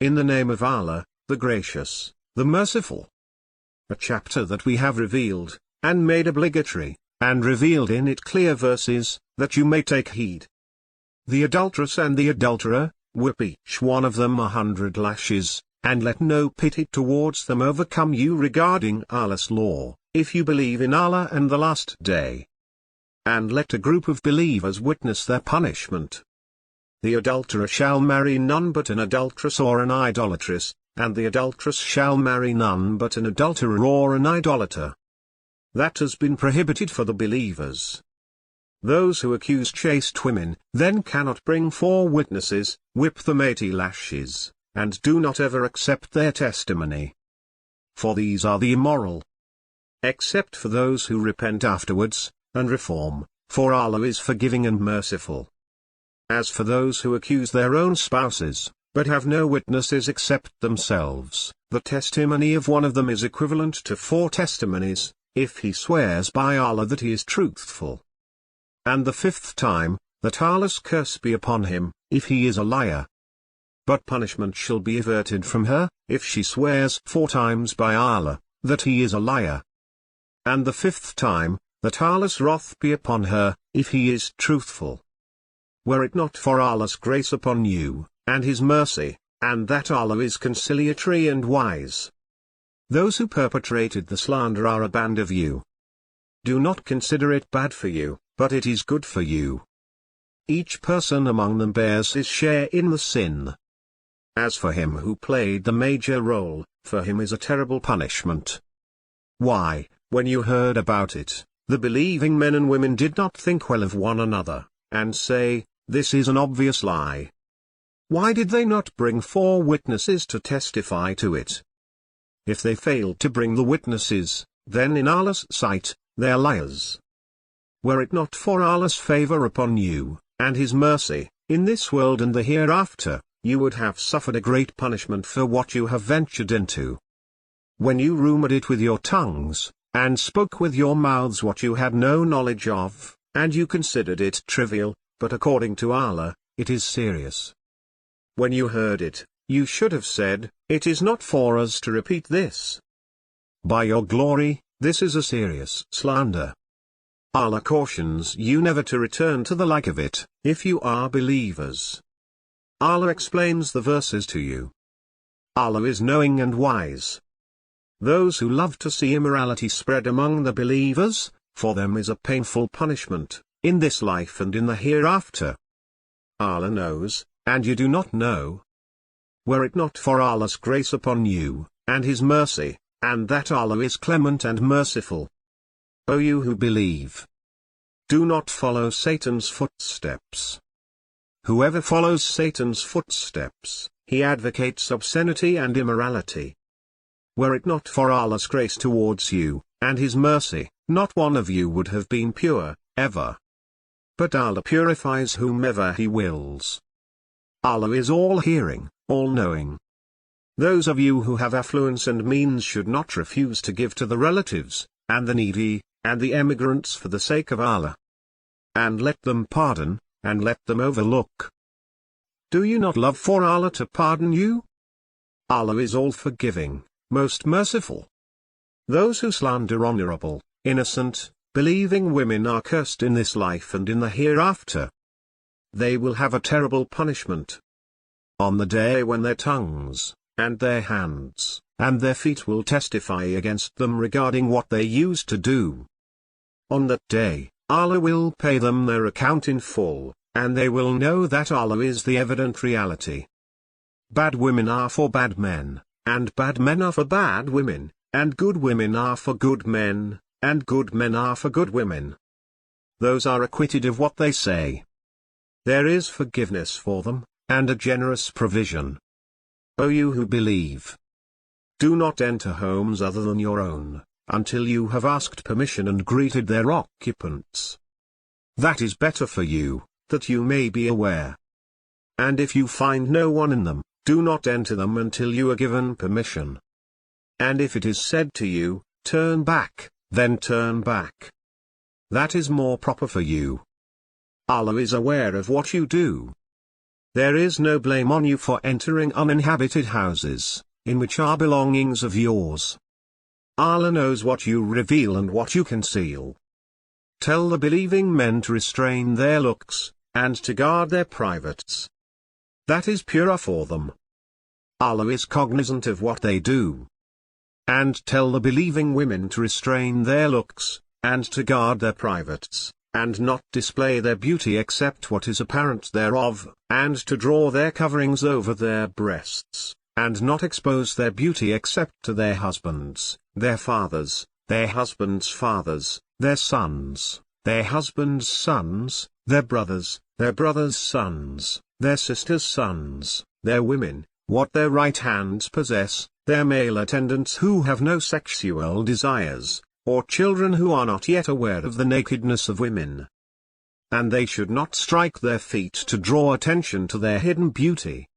in the name of Allah, the Gracious, the Merciful. A chapter that we have revealed, and made obligatory, and revealed in it clear verses, that you may take heed. The adulteress and the adulterer, whip each one of them 100 lashes, and let no pity towards them overcome you regarding Allah's law, if you believe in Allah and the last day. And let a group of believers witness their punishment. The adulterer shall marry none but an adulteress or an idolatress, and the adulteress shall marry none but an adulterer or an idolater. That has been prohibited for the believers. Those who accuse chaste women, then cannot bring 4 witnesses, whip them 80 lashes, and do not ever accept their testimony. For these are the immoral. Except for those who repent afterwards, and reform, for Allah is forgiving and merciful. As for those who accuse their own spouses, but have no witnesses except themselves, the testimony of one of them is equivalent to 4 testimonies, if he swears by Allah that he is truthful. And the 5th time, that Allah's curse be upon him, if he is a liar. But punishment shall be averted from her, if she swears 4 times by Allah, that he is a liar. And the 5th time, that Allah's wrath be upon her, if he is truthful. Were it not for Allah's grace upon you, and his mercy, and that Allah is conciliatory and wise. Those who perpetrated the slander are a band of you. Do not consider it bad for you, but it is good for you. Each person among them bears his share in the sin. As for him who played the major role, for him is a terrible punishment. Why, when you heard about it, the believing men and women did not think well of one another, and say, "This is an obvious lie." Why did they not bring 4 witnesses to testify to it? If they failed to bring the witnesses, then in Allah's sight, they are liars. Were it not for Allah's favor upon you, and his mercy, in this world and the hereafter, you would have suffered a great punishment for what you have ventured into. When you rumored it with your tongues, and spoke with your mouths what you had no knowledge of, and you considered it trivial, but according to Allah, it is serious. When you heard it, you should have said, "It is not for us to repeat this. By your glory, this is a serious slander." Allah cautions you never to return to the like of it, if you are believers. Allah explains the verses to you. Allah is knowing and wise. Those who love to see immorality spread among the believers, for them is a painful punishment, in this life and in the hereafter. Allah knows, and you do not know. Were it not for Allah's grace upon you, and his mercy, and that Allah is clement and merciful. O you who believe! Do not follow Satan's footsteps. Whoever follows Satan's footsteps, he advocates obscenity and immorality. Were it not for Allah's grace towards you, and his mercy, not one of you would have been pure, ever. But Allah purifies whomever he wills. Allah is all-hearing, all-knowing. Those of you who have affluence and means should not refuse to give to the relatives, and the needy, and the emigrants for the sake of Allah. And let them pardon, and let them overlook. Do you not love for Allah to pardon you? Allah is all-forgiving, most merciful. Those who slander honorable, innocent, believing women are cursed in this life and in the hereafter. They will have a terrible punishment. On the day when their tongues, and their hands, and their feet will testify against them regarding what they used to do. On that day, Allah will pay them their account in full, and they will know that Allah is the evident reality. Bad women are for bad men, and bad men are for bad women, and good women are for good men, and good men are for good women. Those are acquitted of what they say. There is forgiveness for them, and a generous provision. O you who believe! Do not enter homes other than your own, until you have asked permission and greeted their occupants. That is better for you, that you may be aware. And if you find no one in them, do not enter them until you are given permission. And if it is said to you, "Turn back," then turn back. That is more proper for you. Allah is aware of what you do. There is no blame on you for entering uninhabited houses, in which are belongings of yours. Allah knows what you reveal and what you conceal. Tell the believing men to restrain their looks, and to guard their privates. That is purer for them. Allah is cognizant of what they do. And tell the believing women to restrain their looks, and to guard their privates, and not display their beauty except what is apparent thereof, and to draw their coverings over their breasts, and not expose their beauty except to their husbands, their fathers, their husbands' fathers, their sons, their husbands' sons, their brothers' sons, their sisters' sons, their women, what their right hands possess, their male attendants who have no sexual desires, or children who are not yet aware of the nakedness of women. And they should not strike their feet to draw attention to their hidden beauty.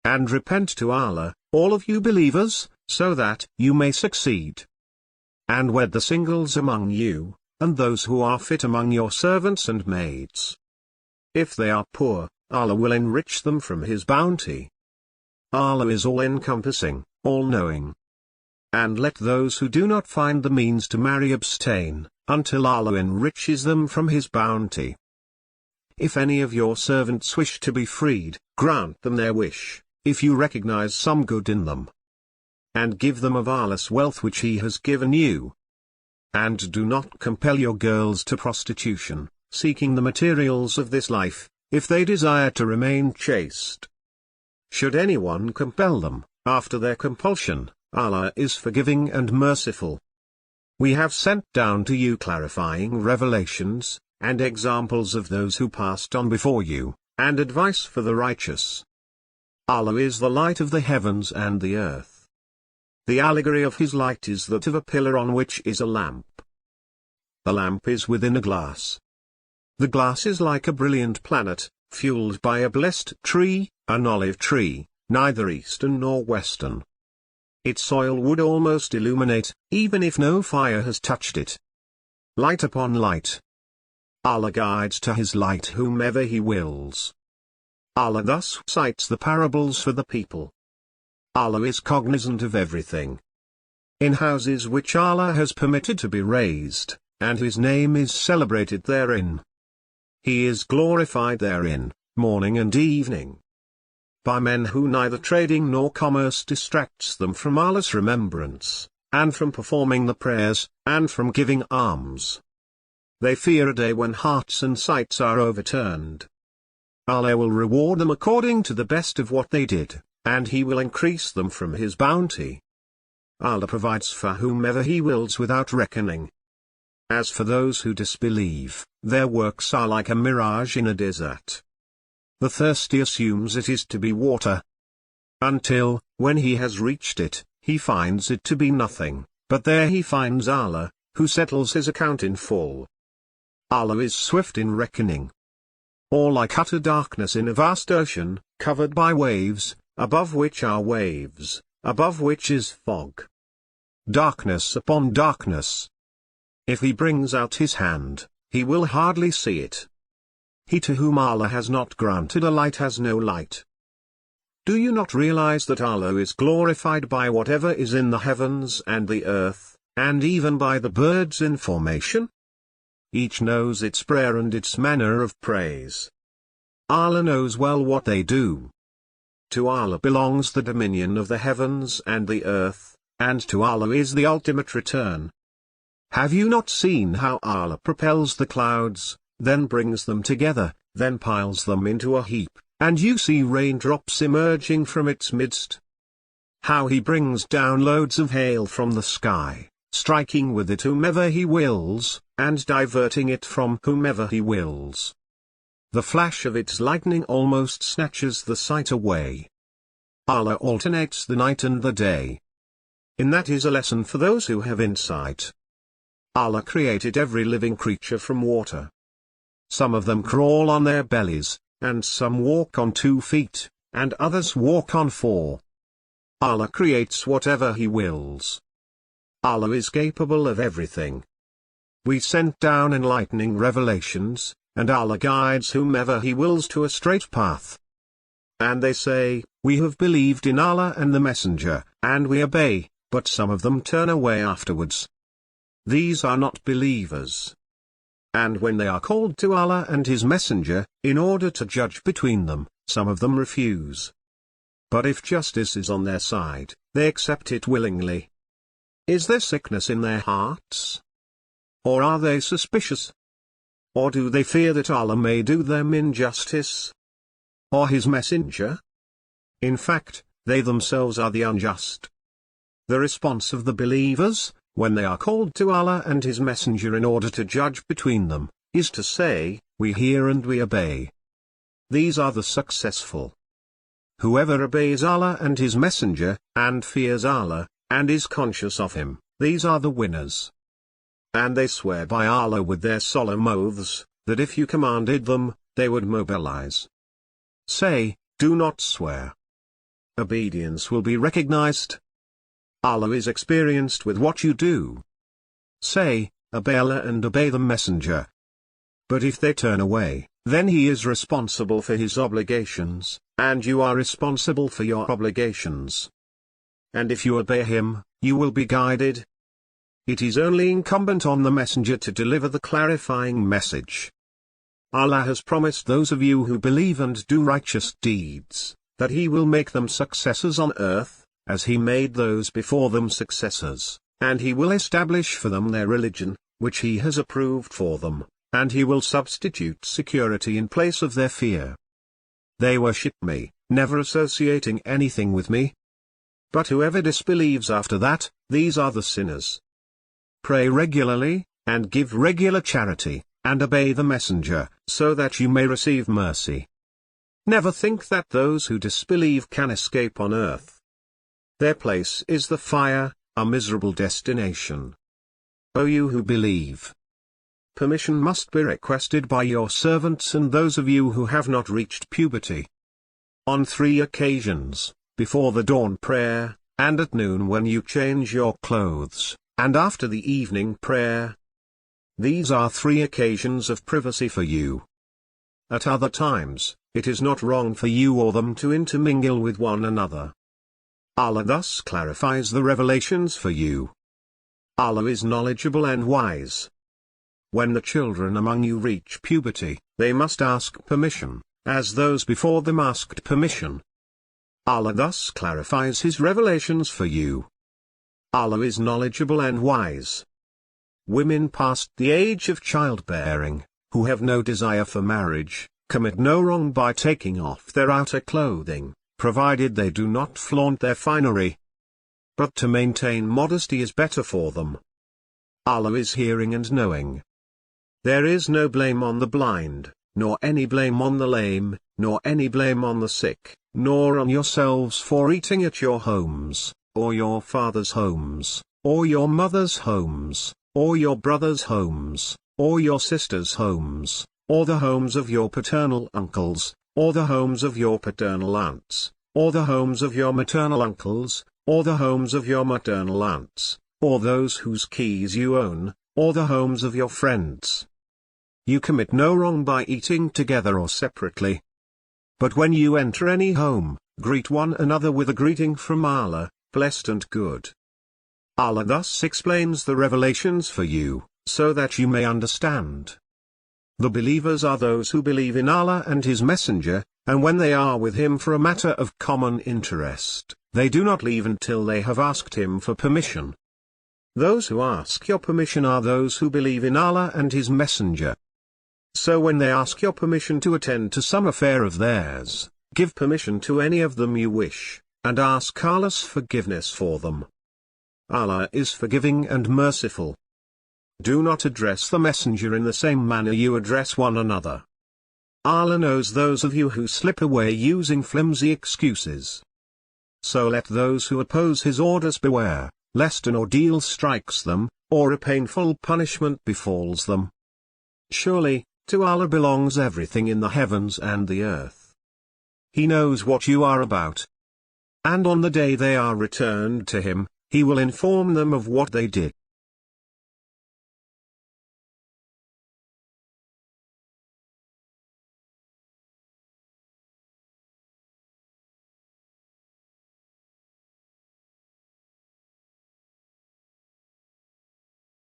And repent to Allah, all of you believers, so that you may succeed. And wed the singles among you, and those who are fit among your servants and maids. If they are poor, Allah will enrich them from His bounty. Allah is all-encompassing, all-knowing. And let those who do not find the means to marry abstain, until Allah enriches them from His bounty. If any of your servants wish to be freed, grant them their wish, if you recognize some good in them. And give them of Allah's wealth which He has given you. And do not compel your girls to prostitution, seeking the materials of this life, if they desire to remain chaste. Should anyone compel them, after their compulsion, Allah is forgiving and merciful. We have sent down to you clarifying revelations, and examples of those who passed on before you, and advice for the righteous. Allah is the light of the heavens and the earth. The allegory of His light is that of a pillar on which is a lamp. The lamp is within a glass. The glass is like a brilliant planet, fueled by a blessed tree, an olive tree, neither eastern nor western. Its oil would almost illuminate, even if no fire has touched it. Light upon light. Allah guides to His light whomever He wills. Allah thus cites the parables for the people. Allah is cognizant of everything. In houses which Allah has permitted to be raised, and His name is celebrated therein. He is glorified therein, morning and evening. By men who neither trading nor commerce distracts them from Allah's remembrance, and from performing the prayers, and from giving alms. They fear a day when hearts and sights are overturned. Allah will reward them according to the best of what they did, and He will increase them from His bounty. Allah provides for whomever He wills without reckoning. As for those who disbelieve, their works are like a mirage in a desert. The thirsty assumes it is to be water. Until, when he has reached it, he finds it to be nothing, but there he finds Allah, who settles his account in full. Allah is swift in reckoning. Or like utter darkness in a vast ocean, covered by waves, above which are waves, above which is fog. Darkness upon darkness. If He brings out His hand, He will hardly see it. He to whom Allah has not granted a light has no light. Do you not realize that Allah is glorified by whatever is in the heavens and the earth, and even by the birds in formation? Each knows its prayer and its manner of praise. Allah knows well what they do. To Allah belongs the dominion of the heavens and the earth, and to Allah is the ultimate return. Have you not seen how Allah propels the clouds, then brings them together, then piles them into a heap, and you see raindrops emerging from its midst? How He brings down loads of hail from the sky, striking with it whomever He wills, and diverting it from whomever He wills. The flash of its lightning almost snatches the sight away. Allah alternates the night and the day. In that is a lesson for those who have insight. Allah created every living creature from water. Some of them crawl on their bellies, and some walk on 2 feet, and others walk on 4. Allah creates whatever He wills. Allah is capable of everything. We sent down enlightening revelations, and Allah guides whomever He wills to a straight path. And they say, "We have believed in Allah and the Messenger, and we obey," but some of them turn away afterwards. These are not believers. And when they are called to Allah and His Messenger, in order to judge between them, some of them refuse. But if justice is on their side, they accept it willingly. Is there sickness in their hearts? Or are they suspicious? Or do they fear that Allah may do them injustice? Or His Messenger? In fact, they themselves are the unjust. The response of the believers, when they are called to Allah and His Messenger in order to judge between them, is to say, "We hear and we obey." These are the successful. Whoever obeys Allah and His Messenger, and fears Allah, and is conscious of Him, these are the winners. And they swear by Allah with their solemn oaths, that if you commanded them, they would mobilize. Say, do not swear. Obedience will be recognized. Allah is experienced with what you do. Say, obey Allah and obey the Messenger. But if they turn away, then He is responsible for His obligations, and you are responsible for your obligations. And if you obey Him, you will be guided. It is only incumbent on the Messenger to deliver the clarifying message. Allah has promised those of you who believe and do righteous deeds, that He will make them successors on earth, as He made those before them successors, and He will establish for them their religion, which He has approved for them, and He will substitute security in place of their fear. They worship Me, never associating anything with Me. But whoever disbelieves after that, these are the sinners. Pray regularly, and give regular charity, and obey the Messenger, so that you may receive mercy. Never think that those who disbelieve can escape on earth. Their place is the fire, a miserable destination. O you who believe! Permission must be requested by your servants and those of you who have not reached puberty. On 3 occasions, before the dawn prayer, and at noon when you change your clothes, and after the evening prayer. These are 3 occasions of privacy for you. At other times, it is not wrong for you or them to intermingle with one another. Allah thus clarifies the revelations for you. Allah is knowledgeable and wise. When the children among you reach puberty, they must ask permission, as those before them asked permission. Allah thus clarifies His revelations for you. Allah is knowledgeable and wise. Women past the age of childbearing, who have no desire for marriage, commit no wrong by taking off their outer clothing, provided they do not flaunt their finery. But to maintain modesty is better for them. Allah is hearing and knowing. There is no blame on the blind, nor any blame on the lame, nor any blame on the sick, nor on yourselves for eating at your homes, or your father's homes, or your mother's homes, or your brother's homes, or your sister's homes, or the homes of your paternal uncles, or the homes of your paternal aunts, or the homes of your maternal uncles, or the homes of your maternal aunts, or those whose keys you own, or the homes of your friends. You commit no wrong by eating together or separately. But when you enter any home, greet one another with a greeting from Allah, blessed and good. Allah thus explains the revelations for you, so that you may understand. The believers are those who believe in Allah and His Messenger, and when they are with Him for a matter of common interest, they do not leave until they have asked Him for permission. Those who ask your permission are those who believe in Allah and His Messenger. So when they ask your permission to attend to some affair of theirs, give permission to any of them you wish, and ask Allah's forgiveness for them. Allah is forgiving and merciful. Do not address the Messenger in the same manner you address one another. Allah knows those of you who slip away using flimsy excuses. So let those who oppose His orders beware, lest an ordeal strikes them, or a painful punishment befalls them. Surely, to Allah belongs everything in the heavens and the earth. He knows what you are about. And on the day they are returned to Him, He will inform them of what they did.